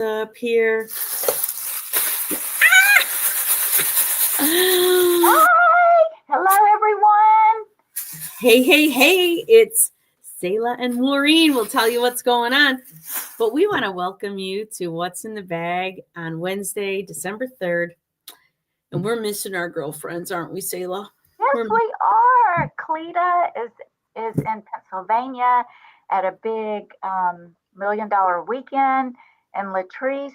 Up here. Hi! Hello, everyone. Hey. It's Selah and Maureen. We'll tell you what's going on. But we want to welcome you to What's in the Bag on Wednesday, December 3rd. And we're missing our girlfriends, aren't we, Selah? Yes, we are. Cleta is in Pennsylvania at a big $1 million weekend, and Latrice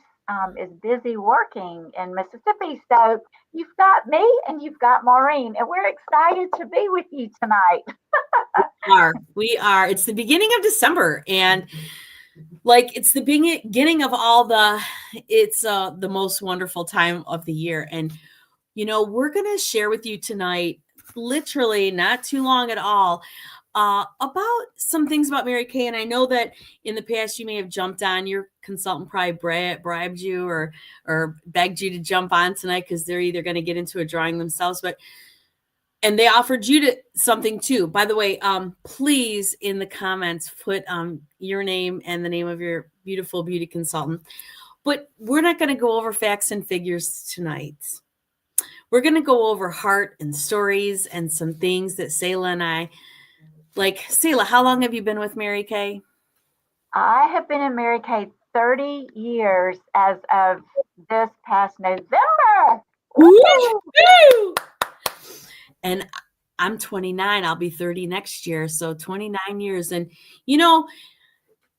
is busy working in Mississippi. So you've got me and you've got Maureen, and we're excited to be with you tonight. We are. It's the beginning of December, and it's the beginning of the most wonderful time of the year. And we're going to share with you tonight, literally not too long at all, about some things about Mary Kay. And I know that in the past you may have jumped on. Your consultant probably bribed you or begged you to jump on tonight because they're either going to get into a drawing themselves, and they offered you to something too. By the way, please in the comments put your name and the name of your beautiful beauty consultant. But we're not going to go over facts and figures tonight. We're going to go over heart and stories and some things that Selah and I like. Selah, how long have you been with Mary Kay? I have been in Mary Kay 30 years as of this past November. Woo! And I'm 29. I'll be 30 next year. So 29 years. And,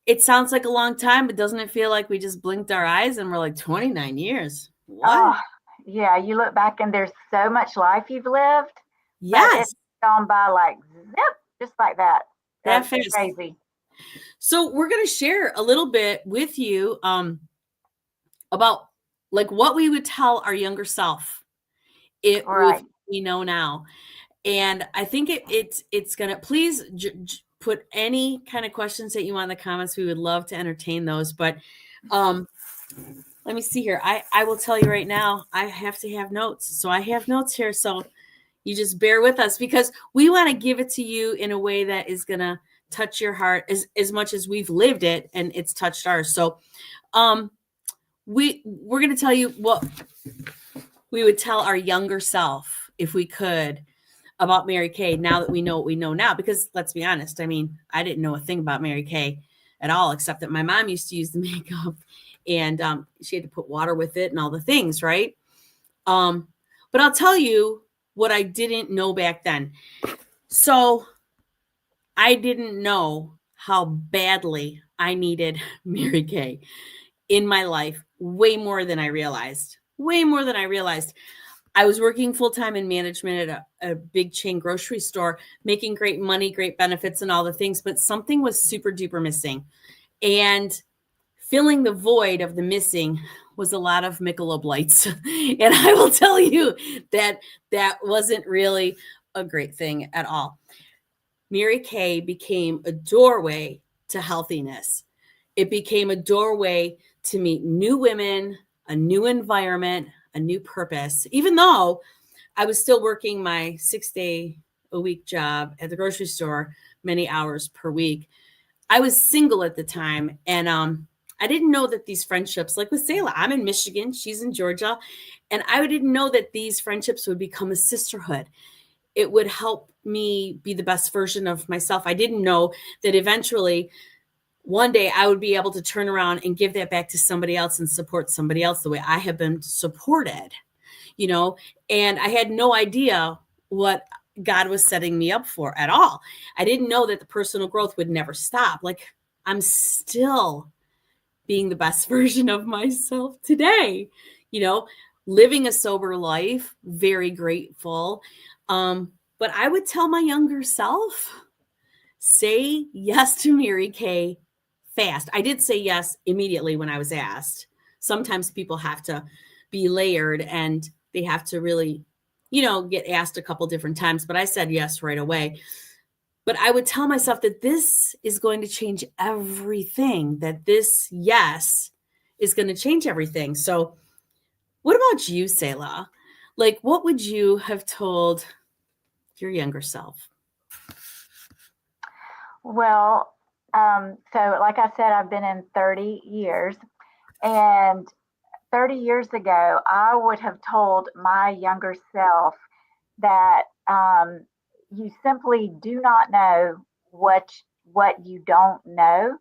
it sounds like a long time, but doesn't it feel like we just blinked our eyes and we're like 29 years? What? Oh, yeah. You look back and there's so much life you've lived. Yes. It's gone by like zip, just like that. That's crazy. So we're going to share a little bit with you about what we would tell our younger self with what we know now. And I think it's going to, please put any kind of questions that you want in the comments. We would love to entertain those. But let me see here. I will tell you right now, I have to have notes. So I have notes here. So you just bear with us because we want to give it to you in a way that is going to touch your heart as much as we've lived it and it's touched ours. So we're going to tell you what we would tell our younger self if we could about Mary Kay now that we know what we know now. Because let's be honest, I mean, I didn't know a thing about Mary Kay at all, except that my mom used to use the makeup and she had to put water with it and all the things, right? But I'll tell you what I didn't know back then. So I didn't know how badly I needed Mary Kay in my life, way more than I realized. I was working full-time in management at a big chain grocery store, making great money, great benefits and all the things, but something was super duper missing. And filling the void of the missing was a lot of Michelob Lights. And I will tell you that wasn't really a great thing at all. Mary Kay became a doorway to healthiness. It became a doorway to meet new women, a new environment, a new purpose. Even though I was still working my 6-day-a-week job at the grocery store, many hours per week, I was single at the time. And I didn't know that these friendships, like with Selah, I'm in Michigan, she's in Georgia, and I didn't know that these friendships would become a sisterhood. It would help me be the best version of myself. I didn't know that eventually one day I would be able to turn around and give that back to somebody else and support somebody else the way I have been supported, and I had no idea what God was setting me up for at all. I didn't know that the personal growth would never stop. Like, I'm still being the best version of myself today, living a sober life, very grateful. But I would tell my younger self, say yes to Mary Kay fast. I did say yes immediately when I was asked. Sometimes people have to be layered and they have to really, get asked a couple different times, but I said yes right away. But I would tell myself that this is going to change everything, that this yes is going to change everything. So what about you, Selah? What would you have told your younger self? Well, so like I said, I've been in 30 years. And 30 years ago, I would have told my younger self that you simply do not know what what you don't know.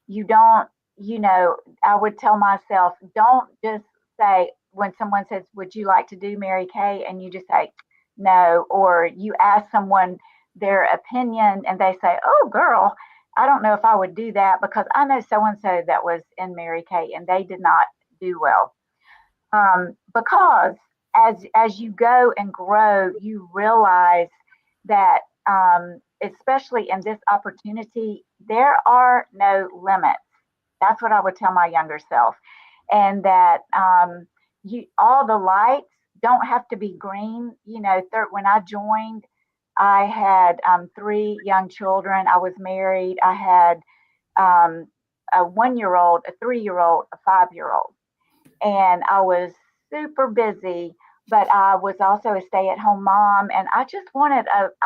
You don't, you know, I would tell myself, don't just say when someone says, "Would you like to do Mary Kay?" and you just say no, or you ask someone their opinion and they say, "Oh, girl, I don't know if I would do that because I know so and so that was in Mary Kay and they did not do well." Because as you go and grow, you realize that, especially in this opportunity, there are no limits. That's what I would tell my younger self, and that you all the lights don't have to be green. You know, when I joined, I had three young children. I was married. I had um, a 1 year old, a 3 year old, a 5 year old, and I was super busy, but I was also a stay-at-home mom, and I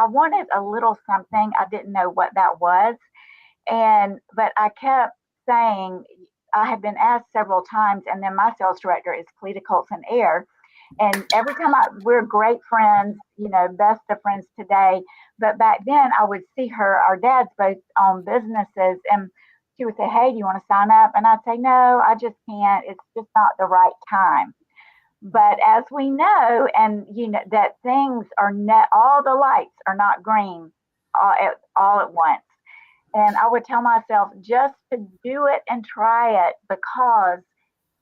wanted a little something. I didn't know what that was, and but I kept saying, I had been asked several times, and then my sales director is Cleta Colson Air, and every time we're great friends, you know, best of friends today. But back then, I would see her. Our dads both own businesses, and she would say, "Hey, do you want to sign up?" And I'd say, "No, I just can't. It's just not the right time." But as we know, and you know, that things are not all the lights are not green all at once. And I would tell myself just to do it and try it, because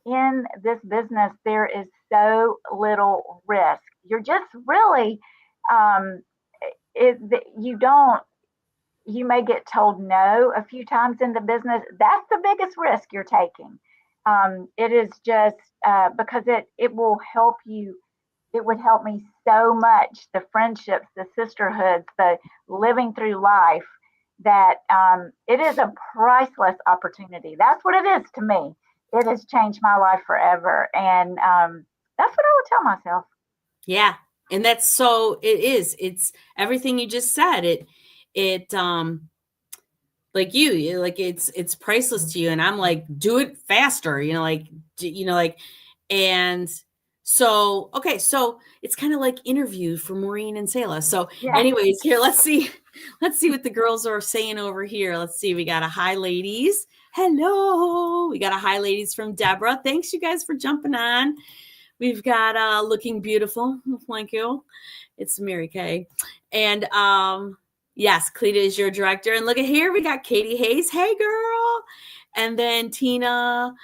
in this business, there is so little risk. You're just really, um, you don't, you may get told no a few times in the business. That's the biggest risk you're taking. It is just because it will help you. It would help me so much. The friendships, the sisterhoods, the living through life. That it is a priceless opportunity. That's what it is to me. It has changed my life forever, and that's what I would tell myself. Yeah. And that's so it is. It's everything you just said. It like like it's priceless to you, and I'm like, do it faster, like, and so okay, so it's kind of like interview for Maureen and Selah. So Yeah. anyways, here, let's see what the girls are saying over here. Let's see, we got a hi ladies. Hello, we got a hi ladies from Deborah. Thanks you guys for jumping on. We've got looking beautiful. Thank you. It's Mary Kay. And yes, Cleta is your director. And look at here, we got Katie Hayes. Hey girl. And then Tina,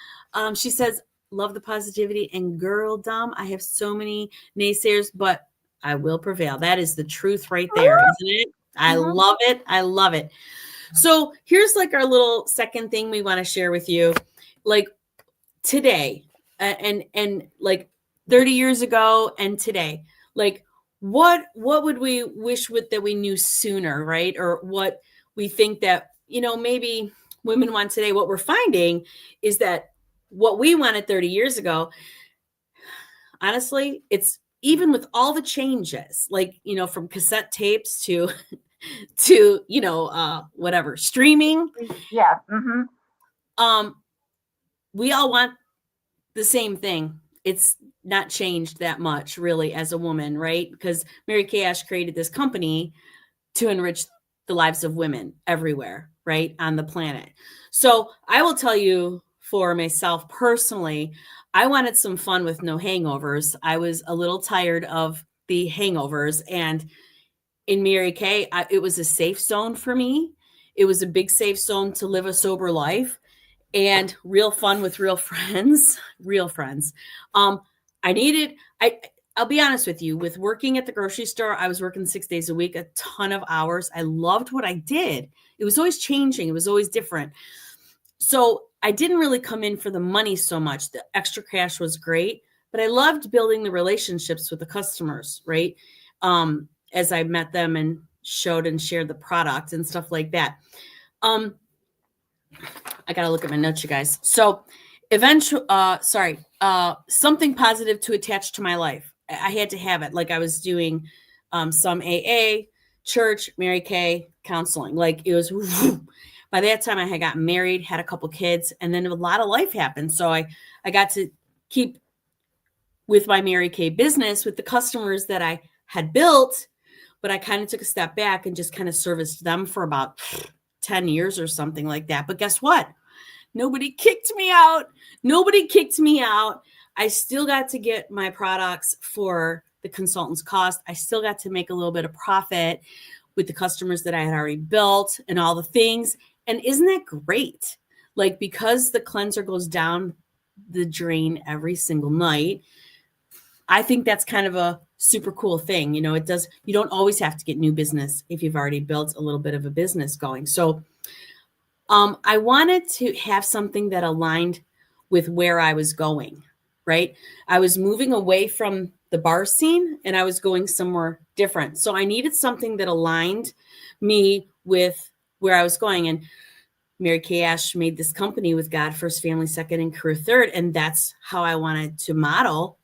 she says, love the positivity and girl dumb. I have so many naysayers, but I will prevail. That is the truth right there, isn't it? I Mm-hmm. love it. I love it. So here's like our little second thing we want to share with you. Like today, and like 30 years ago and today, like what would we wish that we knew sooner, right? Or what we think that, maybe women want today. What we're finding is that what we wanted 30 years ago, honestly, it's even with all the changes, like, from cassette tapes to to whatever streaming, Yeah. Mm-hmm. um we all want the same thing. It's not changed that much really as a woman, right? Because Mary Kay Ash created this company to enrich the lives of women everywhere, right, on the planet. So I will tell you, for myself personally, I wanted some fun with no hangovers. I was a little tired of the hangovers. And in Mary Kay, it was a safe zone for me. It was a big safe zone to live a sober life and real fun with real friends, real friends. Um, I needed, I'll be honest with you, with working at the grocery store, I was working 6 days a week, a ton of hours. I loved what I did. It was always changing. It was always different. So I didn't really come in for the money so much. The extra cash was great, but I loved building the relationships with the customers, right? As I met them and showed and shared the product and stuff like that. I gotta look at my notes, you guys. So eventually, something positive to attach to my life. I had to have it. Like I was doing some AA, church, Mary Kay, counseling. Like it was, by that time I had gotten married, had a couple kids, and then a lot of life happened. So I got to keep with my Mary Kay business with the customers that I had built, but I kind of took a step back and just kind of serviced them for about 10 years or something like that. But guess what? Nobody kicked me out. Nobody kicked me out. I still got to get my products for the consultant's cost. I still got to make a little bit of profit with the customers that I had already built and all the things. And isn't that great? Like, because the cleanser goes down the drain every single night, I think that's kind of a super cool thing. You know, it does, you don't always have to get new business if you've already built a little bit of a business going. So I wanted to have something that aligned with where I was going, right? I was moving away from the bar scene and I was going somewhere different. So I needed something that aligned me with where I was going. And Mary Kay Ash made this company with God first, family second, and career third. And that's how I wanted to model.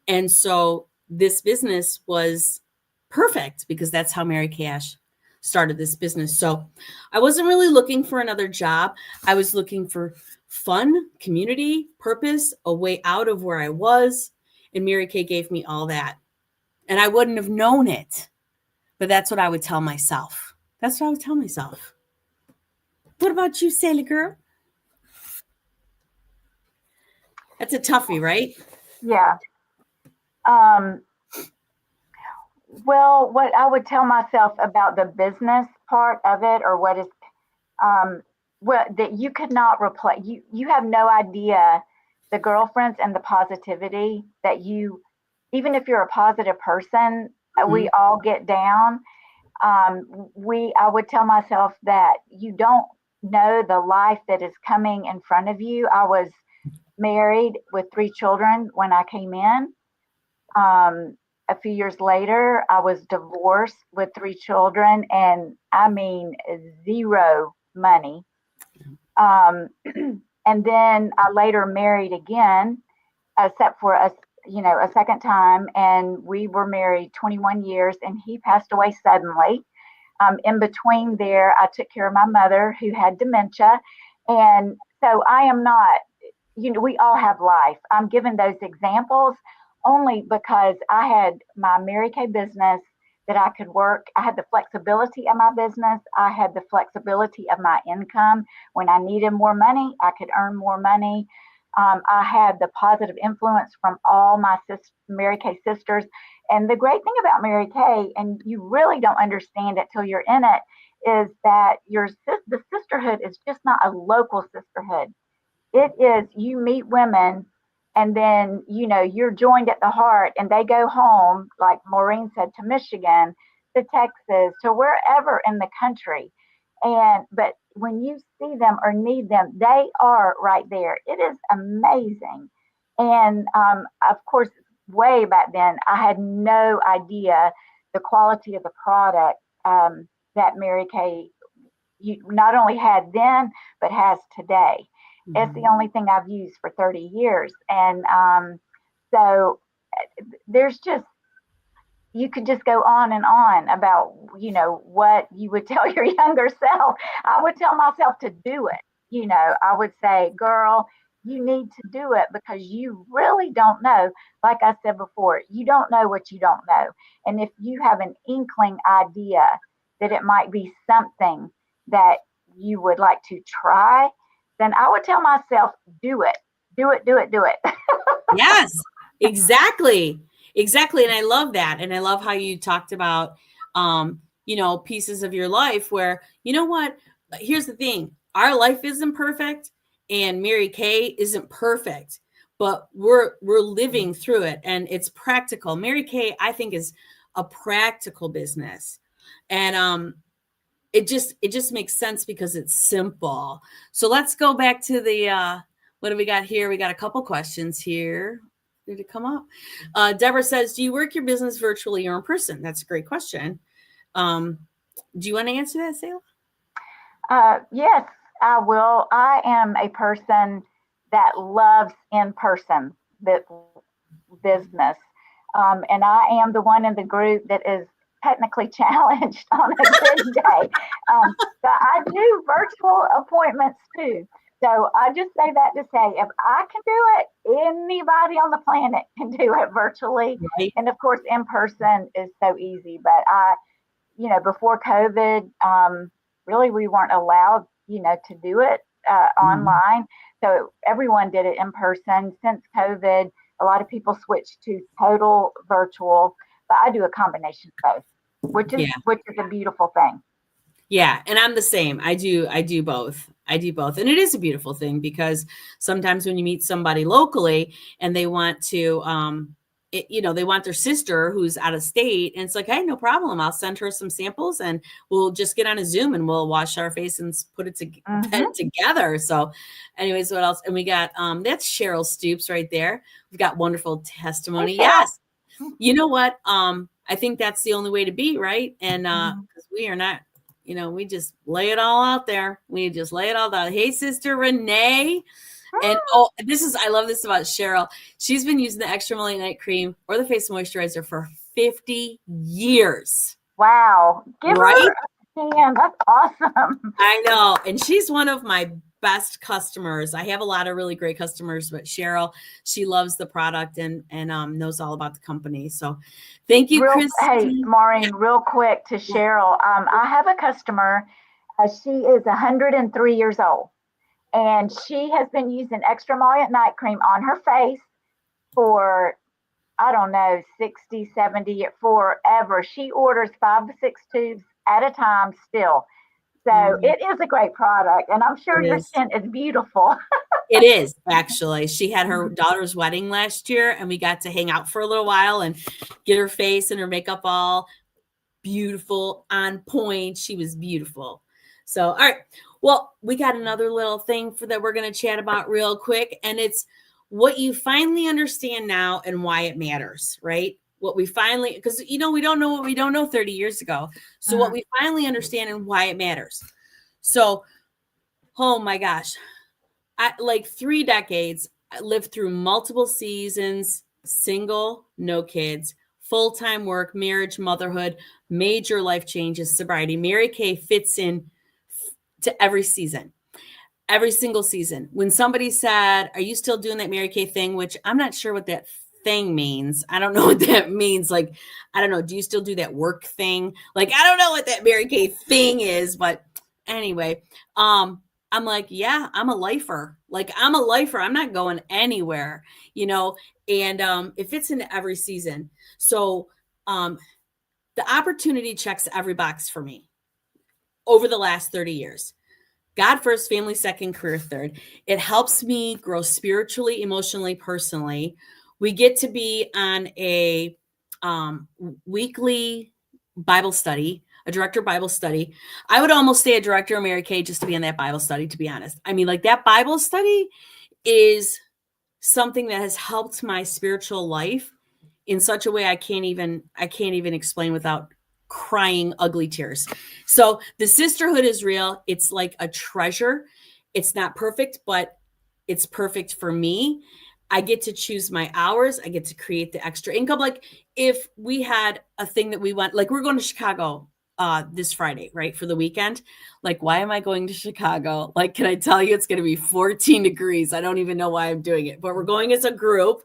And so this business was perfect because that's how Mary Kay Ash started this business. So I wasn't really looking for another job. I was looking for fun, community, purpose, a way out of where I was. And Mary Kay gave me all that. And I wouldn't have known it, but that's what I would tell myself. That's what I would tell myself. What about you, Sally girl? That's a toughie, right? Yeah. Well, what I would tell myself about the business part of it, or what is, what that you could not replace. You have no idea the girlfriends and the positivity that you, even if you're a positive person, we all get down. I would tell myself that you don't know the life that is coming in front of you. I was married with 3 children when I came in. A few years later, I was divorced with 3 children, and I mean, zero money. Um, and then I later married again, except for a second time, and we were married 21 years, and he passed away suddenly. In between there, I took care of my mother who had dementia, and so I am not. We all have life. I'm giving those examples only because I had my Mary Kay business that I could work. I had the flexibility of my business. I had the flexibility of my income. When I needed more money, I could earn more money. I had the positive influence from all my Mary Kay sisters. And the great thing about Mary Kay, and you really don't understand it till you're in it, is that the sisterhood is just not a local sisterhood. It is, you meet women, and then you're joined at the heart, and they go home, like Maureen said, to Michigan, to Texas, to wherever in the country. But when you see them or need them, they are right there. It is amazing. And of course, way back then, I had no idea the quality of the product that Mary Kay not only had then, but has today. It's the only thing I've used for 30 years. And so there's just, you could just go on and on about, what you would tell your younger self. I would tell myself to do it. I would say, girl, you need to do it because you really don't know. Like I said before, you don't know what you don't know. And if you have an inkling idea that it might be something that you would like to try, then I would tell myself, do it, do it, do it, do it. Yes, exactly. Exactly. And I love that. And I love how you talked about, pieces of your life where, you know what, here's the thing. Our life isn't perfect and Mary Kay isn't perfect, but we're living through it and it's practical. Mary Kay, I think, is a practical business. And it just makes sense because it's simple. So let's go back to the what do we got here? We got a couple questions here. Did it come up? Deborah says, do you work your business virtually or in person? That's a great question. Do you want to answer that, Selah? Yes, I will. I am a person that loves in-person business. And I am the one in the group that is technically challenged on a good day. But I do virtual appointments too. So I just say that to say if I can do it, anybody on the planet can do it virtually. Right. And of course, in person is so easy. But before COVID, really we weren't allowed, to do it Mhm. online. So everyone did it in person. Since COVID, a lot of people switched to total virtual, but I do a combination of both, Yeah. which is a beautiful thing. Yeah, and I'm the same. I do both. I do both. And it is a beautiful thing because sometimes when you meet somebody locally and they want to they want their sister who's out of state and it's like, "Hey, no problem. I'll send her some samples and we'll just get on a Zoom and we'll wash our face and put it put Mm-hmm. it together." So anyways, what else? And we got that's Cheryl Stoops right there. We've got wonderful Hey, testimony. Cheryl. Yes. You know what? I think that's the only way to be, right? And Mm-hmm. because we are not, we just lay it all out there. We just lay it all out. Hey, Sister Renee. And oh, I love this about Cheryl. She's been using the extra Molly night cream or the face moisturizer for 50 years. Wow. Give Right? her a hand. That's awesome. I know. And she's one of my best customers. I have a lot of really great customers, but Cheryl, she loves the product and knows all about the company. So thank you, Hey, Christy. Maureen, real quick to Yeah. Cheryl. I have a customer. She is 103 years old, and she has been using extra emollient night cream on her face for, I don't know, 60, 70, forever. She orders 5 to 6 tubes at a time still. So Mm, it is a great product, and I'm it sure your is. scent is beautiful. It is actually. She had her daughter's wedding last year, and we got to hang out for a little while and get her face and her makeup all beautiful, on point. She was beautiful. So, all right. Well, we got another little thing that we're going to chat about real quick, and it's what you finally understand now and why it matters, right? What we finally, because we don't know what we don't know 30 years ago. So, what Mhm. we finally understand and why it matters. So, oh my gosh, like 3 decades, I lived through multiple seasons, single, no kids, full time work, marriage, motherhood, major life changes, sobriety. Mary Kay fits in to every season, every single season. When somebody said, "Are you still doing that Mary Kay thing?" Which I'm not sure what that thing means. I don't know what that means. Like, I don't know. Do you still do that work thing? Like, I don't know what that Mary Kay thing is, but anyway, I'm like, yeah, I'm a lifer. Like, I'm a lifer. I'm not going anywhere, you know, and it fits into every season. So um the opportunity checks every box for me over the last 30 years. God first, family second, career third. It helps me grow spiritually, emotionally, personally. We get to be on a um, weekly Bible study, a director Bible study. I would almost say a director of Mary Kay just to be in that Bible study, to be honest. I mean, like that Bible study is something that has helped my spiritual life in such a way I can't even explain without crying ugly tears. So the sisterhood is real. It's like a treasure. It's not perfect, but it's perfect for me. I get to choose my hours. I get to create the extra income. Like if we had a thing that we want, like we're going to Chicago this Friday, right? For the weekend. Like, why am I going to Chicago? Like, can I tell you it's going to be 14 degrees? I don't even know why I'm doing it, but we're going as a group.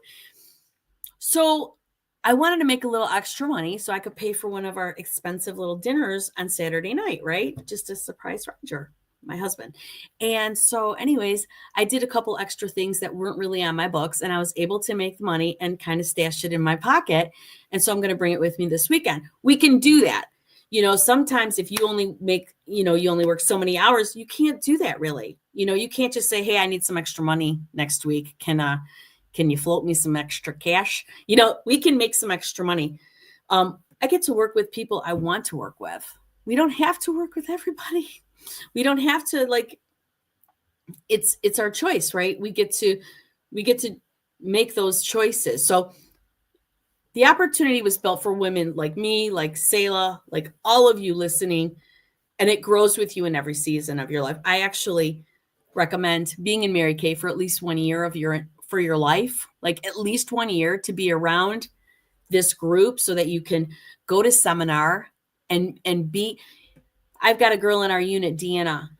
So I wanted to make a little extra money so I could pay for one of our expensive little dinners on Saturday night, right? Just to surprise Roger, my husband. And so, anyways, I did a couple extra things that weren't really on my books, and I was able to make the money and kind of stash it in my pocket. And so I'm going to bring it with me this weekend. We can do that. Sometimes if you only make, you only work so many hours, you can't do that really. You can't just say, "Hey, I need some extra money next week. Can you float me some extra cash?" We can make some extra money. I get to work with people I want to work with. We don't have to work with everybody. We don't have to it's our choice, right? We get to make those choices. So the opportunity was built for women like me, like Selah, like all of you listening, and it grows with you in every season of your life. I actually recommend being in Mary Kay for at least 1 year for your life, like at least 1 year to be around this group so that you can go to seminar and be. I've got a girl in our unit, Deanna.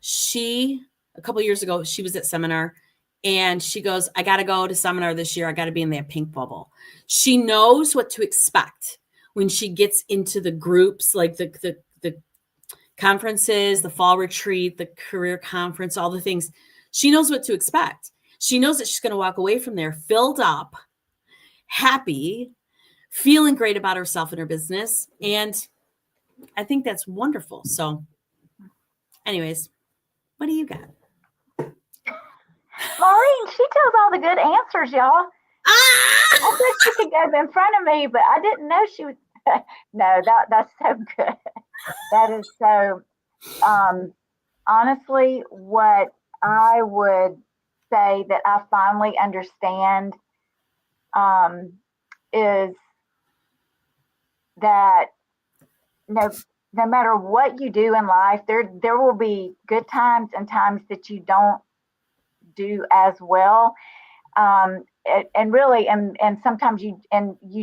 A couple years ago, she was at seminar and she goes, I got to go to seminar this year. I got to be in that pink bubble. She knows what to expect when she gets into the groups, like the conferences, the fall retreat, the career conference, all the things. She knows what to expect. She knows that she's going to walk away from there filled up, happy, feeling great about herself and her business. And I think that's wonderful. So anyways, what do you got? Maureen, she tells all the good answers, y'all. Ah! I wish she could go in front of me, but I didn't know she was. No, that's so good. That is so. Honestly, what I would say that I finally understand is that no matter what you do in life, there will be good times and times that you don't do as well. And really, and sometimes you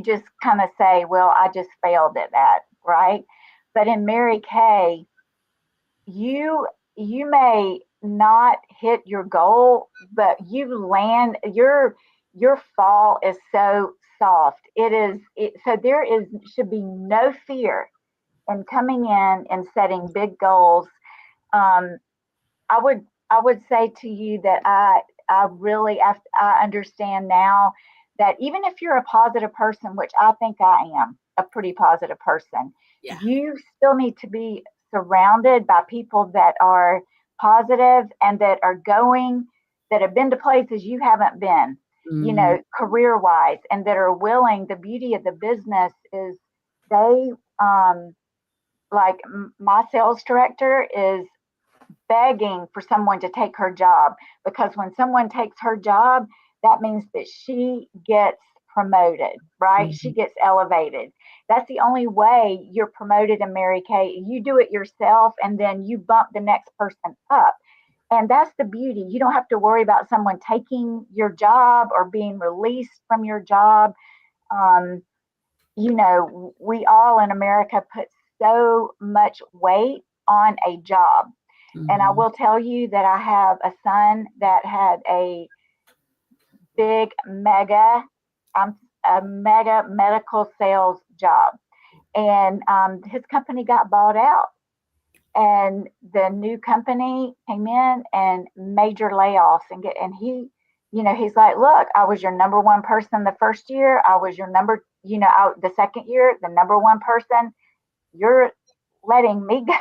just kind of say, well, I just failed at that, right? But in Mary Kay, you may not hit your goal, but you land your fall is so soft. So there should be no fear in coming in and setting big goals. um, I would say to you that I really I understand now that even if you're a positive person, which I think I am a pretty positive person, Yeah. you still need to be surrounded by people that are positive and that have been to places you haven't been, career wise, and that are willing. The beauty of the business is they, like my sales director is begging for someone to take her job, because when someone takes her job, that means that she gets promoted, right? Mm-hmm. She gets elevated. That's the only way you're promoted in Mary Kay. You do it yourself and then you bump the next person up. And that's the beauty. You don't have to worry about someone taking your job or being released from your job. Um, we all in America put so much weight on a job. And I will tell you that I have a son that had a big a mega medical sales job, and his company got bought out, and the new company came in and major layoffs, and he's like, look, I was your number one person the first year, I was your the second year, the number one person. You're letting me go.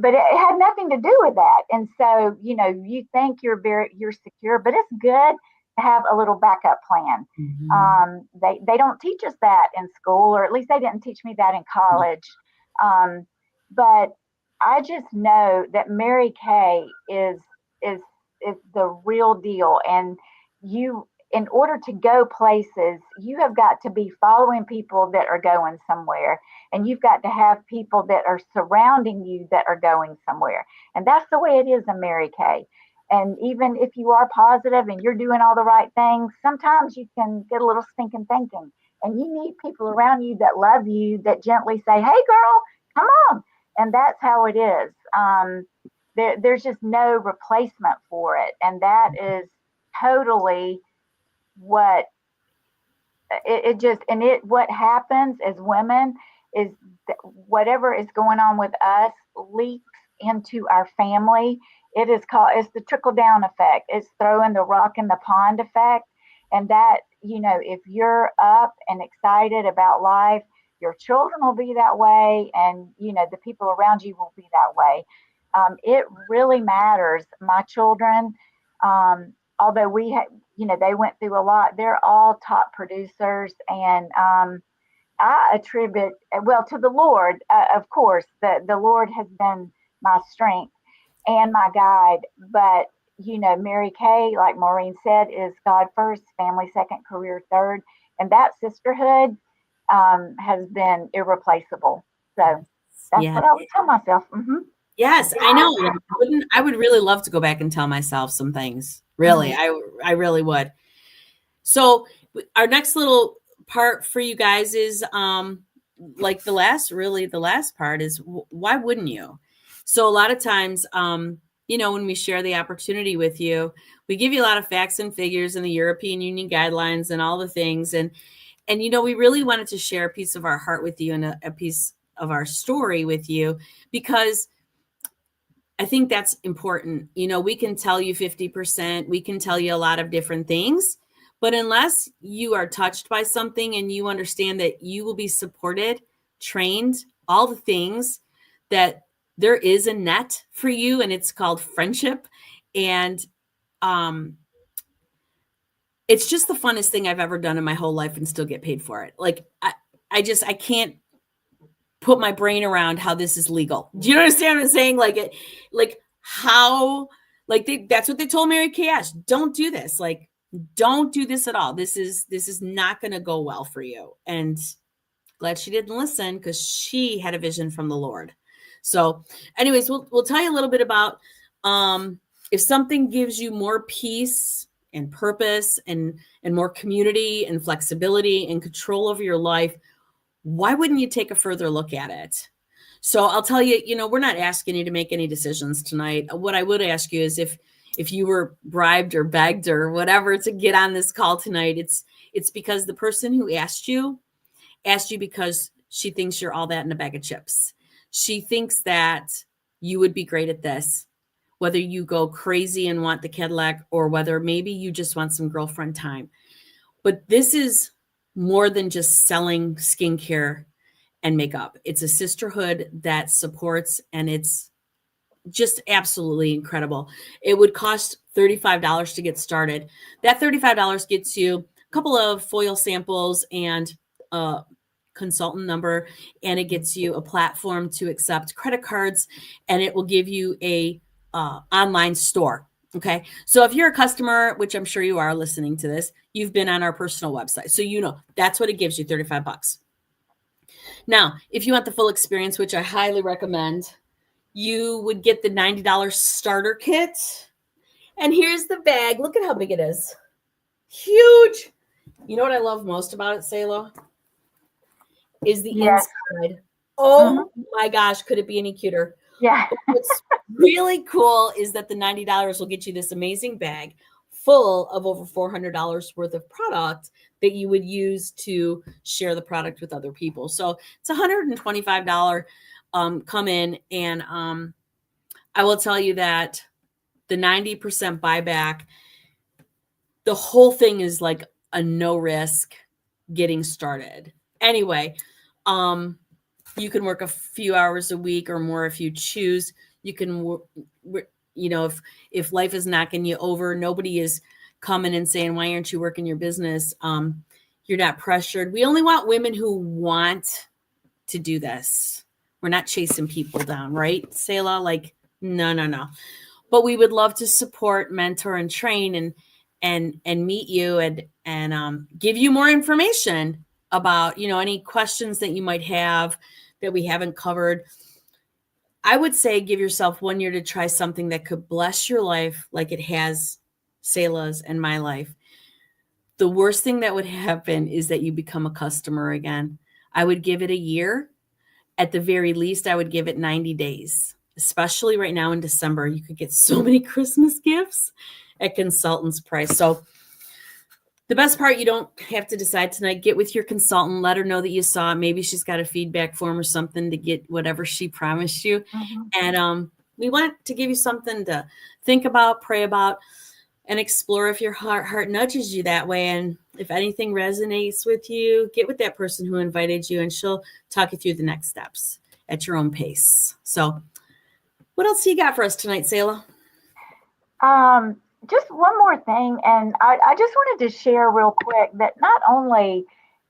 But it had nothing to do with that. And so, you think you're secure, but it's good to have a little backup plan. They don't teach us that in school, or at least they didn't teach me that in college. But I just know that Mary Kay is the real deal. And in order to go places, you have got to be following people that are going somewhere, and you've got to have people that are surrounding you that are going somewhere. And that's the way it is in Mary Kay. And even if you are positive and you're doing all the right things, sometimes you can get a little stinking thinking, and you need people around you that love you, that gently say, hey girl, come on. And that's how it is. There's just no replacement for it. And that is totally what what happens as women is whatever is going on with us leaks into our family. It's the trickle down effect. It's throwing the rock in the pond effect. And that, if you're up and excited about life, your children will be that way, and the people around you will be that way. It really matters. My children, although they went through a lot, they're all top producers. And I attribute, well, to the Lord, of course. The Lord has been my strength and my guide. But, Mary Kay, like Maureen said, is God first, family second, career third. And that sisterhood has been irreplaceable. So that's what I would tell myself. Mm-hmm. Yes, I know. I would really love to go back and tell myself some things. Really, I really would. So our next little part for you guys is like the last part is why wouldn't you? So a lot of times, when we share the opportunity with you, we give you a lot of facts and figures and the European Union guidelines and all the things. And we really wanted to share a piece of our heart with you and a piece of our story with you, because I think that's important. We can tell you 50%, we can tell you a lot of different things, but unless you are touched by something and you understand that you will be supported, trained, all the things, that there is a net for you, and it's called friendship. And it's just the funnest thing I've ever done in my whole life and still get paid for it. Like I can't put my brain around how this is legal. Do you understand what I'm saying? That's what they told Mary Kay Ash. Don't do this. Like, don't do this at all. This is not going to go well for you. And glad she didn't listen, because she had a vision from the Lord. So anyways, we'll tell you a little bit about, if something gives you more peace and purpose and more community and flexibility and control over your life, why wouldn't you take a further look at it? So I'll tell you, we're not asking you to make any decisions tonight. What I would ask you is if you were bribed or begged or whatever to get on this call tonight, it's because the person who asked you because she thinks you're all that in a bag of chips. She thinks that you would be great at this, whether you go crazy and want the Cadillac or whether maybe you just want some girlfriend time. But this is more than just selling skincare and makeup. It's a sisterhood that supports, and it's just absolutely incredible. It would cost $35 to get started. That $35 gets you a couple of foil samples and a consultant number, and it gets you a platform to accept credit cards, and it will give you a online store. Okay. So if you're a customer, which I'm sure you are listening to this, you've been on our personal website. So that's what it gives you, $35. Now, if you want the full experience, which I highly recommend, you would get the $90 starter kit. And here's the bag. Look at how big it is. Huge. You know what I love most about it, Sayla? Is the inside. Oh my gosh, could it be any cuter? Yeah. What's really cool is that the $90 will get you this amazing bag full of over $400 worth of product that you would use to share the product with other people. So it's $125 come in. And I will tell you that the 90% buyback, the whole thing is like a no risk getting started. Anyway, you can work a few hours a week or more if you choose. You can, if life is knocking you over, nobody is coming and saying, why aren't you working your business? You're not pressured. We only want women who want to do this. We're not chasing people down, right, Sayla? Like, no. But we would love to support, mentor, and train and meet you and give you more information about, any questions that you might have that we haven't covered. I would say give yourself 1 year to try something that could bless your life like it has Sayla's and my life. The worst thing that would happen is that you become a customer again. I would give it a year. At the very least, I would give it 90 days, especially right now in December. You could get so many Christmas gifts at consultant's price. So the best part, you don't have to decide tonight. Get with your consultant. Let her know that you saw it. Maybe she's got a feedback form or something to get whatever she promised you. And we want to give you something to think about, pray about, and explore if your heart nudges you that way. And if anything resonates with you, get with that person who invited you, and she'll talk you through the next steps at your own pace. So what else do you got for us tonight, Sayla? Just one more thing, and I just wanted to share real quick that not only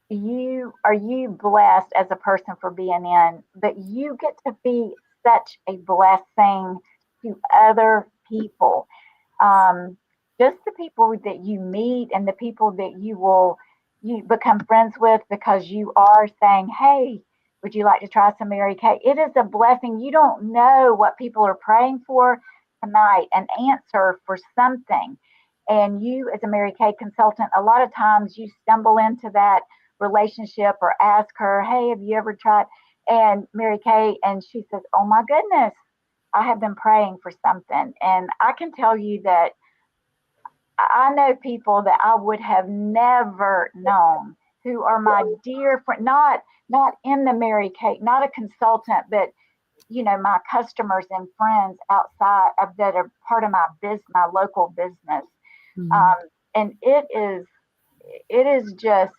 you blessed as a person for being in, but you get to be such a blessing to other people. Just the people that you meet and the people that you become friends with because you are saying, hey, would you like to try some Mary Kay? It is a blessing. You don't know what people are praying for tonight, an answer for something. And you, as a Mary Kay consultant, a lot of times you stumble into that relationship or ask her, hey, have you ever tried? And Mary Kay, and she says, oh my goodness, I have been praying for something. And I can tell you that I know people that I would have never known who are my dear friend, not in the Mary Kay, not a consultant, but my customers and friends outside of that are part of my local business. Mhm. And it is just,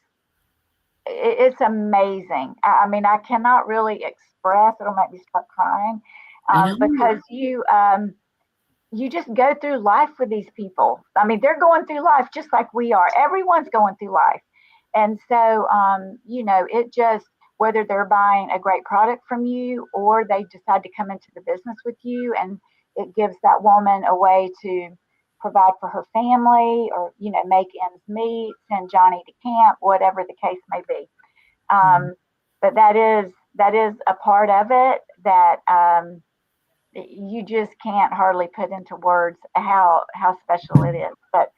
it's amazing. I mean, I cannot really express, it'll make me start crying, I know. because you just go through life with these people. I mean, they're going through life just like we are. Everyone's going through life. And so, it just, whether they're buying a great product from you or they decide to come into the business with you, and it gives that woman a way to provide for her family, or, make ends meet, send Johnny to camp, whatever the case may be. Mhm. But that is a part of it that, you just can't hardly put into words how special it is. But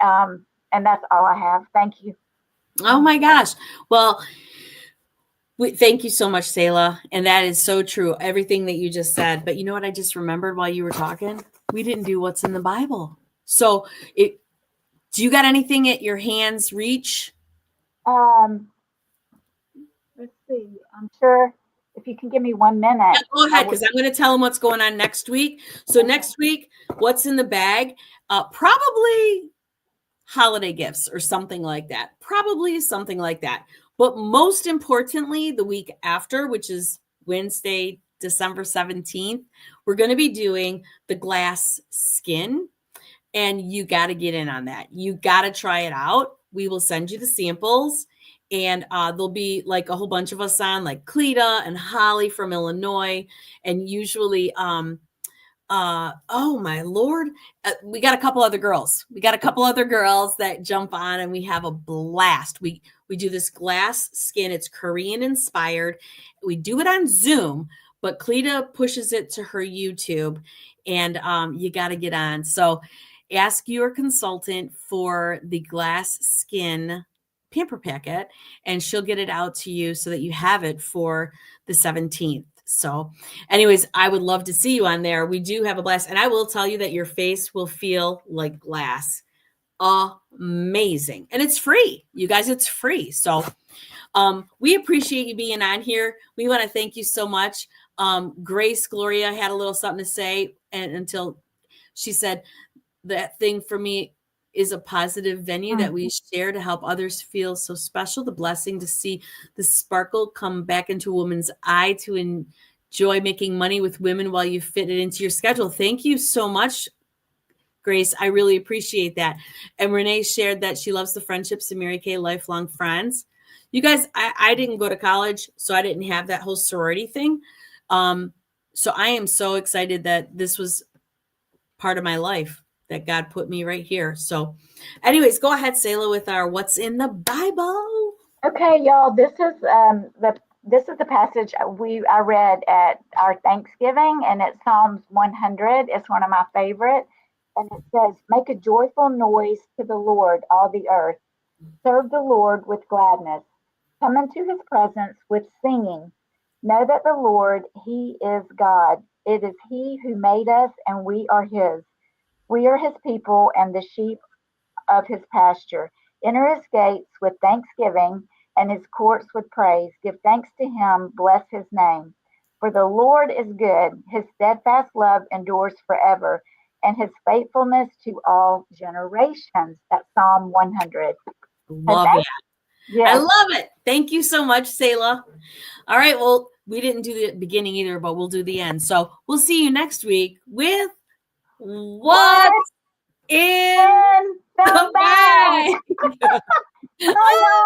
and that's all I have. Thank you. Oh my gosh. Well, thank you so much, Selah. And that is so true. Everything that you just said. But you know what I just remembered while you were talking? We didn't do what's in the Bible. So do you got anything at your hands reach? Um, let's see. I'm sure if you can give me 1 minute, Yeah, go I ahead, would. because I'm going to tell them what's going on next week. So Okay. next week, what's in the bag? Probably holiday gifts or something like that. Probably something like that. But most importantly, the week after, which is Wednesday, December 17th, we're going to be doing the glass skin. And you got to get in on that. You got to try it out. We will send you the samples. And there'll be like a whole bunch of us on, like Cleta and Holly from Illinois. And usually, oh my Lord, we got a couple other girls. We got a couple other girls that jump on, and we have a blast. We do this glass skin. It's Korean inspired. We do it on Zoom, but Cleta pushes it to her YouTube, and you got to get on. So ask your consultant for the glass skin pamper packet, and she'll get it out to you so that you have it for the 17th. So anyways, I would love to see you on there. We do have a blast. And I will tell you that your face will feel like glass. Amazing. And it's free. You guys, it's free. So we appreciate you being on here. We want to thank you so much. Grace Gloria had a little something to say, and until she said, that thing for me is a positive venue that we share to help others feel so special. The blessing to see the sparkle come back into a woman's eye to enjoy making money with women while you fit it into your schedule. Thank you so much, Grace. I really appreciate that. And Renee shared that she loves the friendships of Mary Kay, lifelong friends. You guys, I didn't go to college, so I didn't have that whole sorority thing. So I am so excited that this was part of my life, that God put me right here. So anyways, go ahead, Selah, with our what's in the Bible. Okay, y'all. This is the passage I read at our Thanksgiving, and it's Psalms 100. It's one of my favorite, and it says, "Make a joyful noise to the Lord, all the earth. Serve the Lord with gladness. Come into His presence with singing. Know that the Lord, He is God. It is He who made us, and we are His. We are His people and the sheep of his pasture. Enter his gates with thanksgiving and his courts with praise. Give thanks to him, bless his name. For the Lord is good, his steadfast love endures forever, and his faithfulness to all generations." That's Psalm 100. So Love that. I yes. love it. Thank you so much, Selah. All right. Well, we didn't do the beginning either, but we'll do the end. So we'll see you next week with What's what's in in the the bag? bag. Bye, y'all.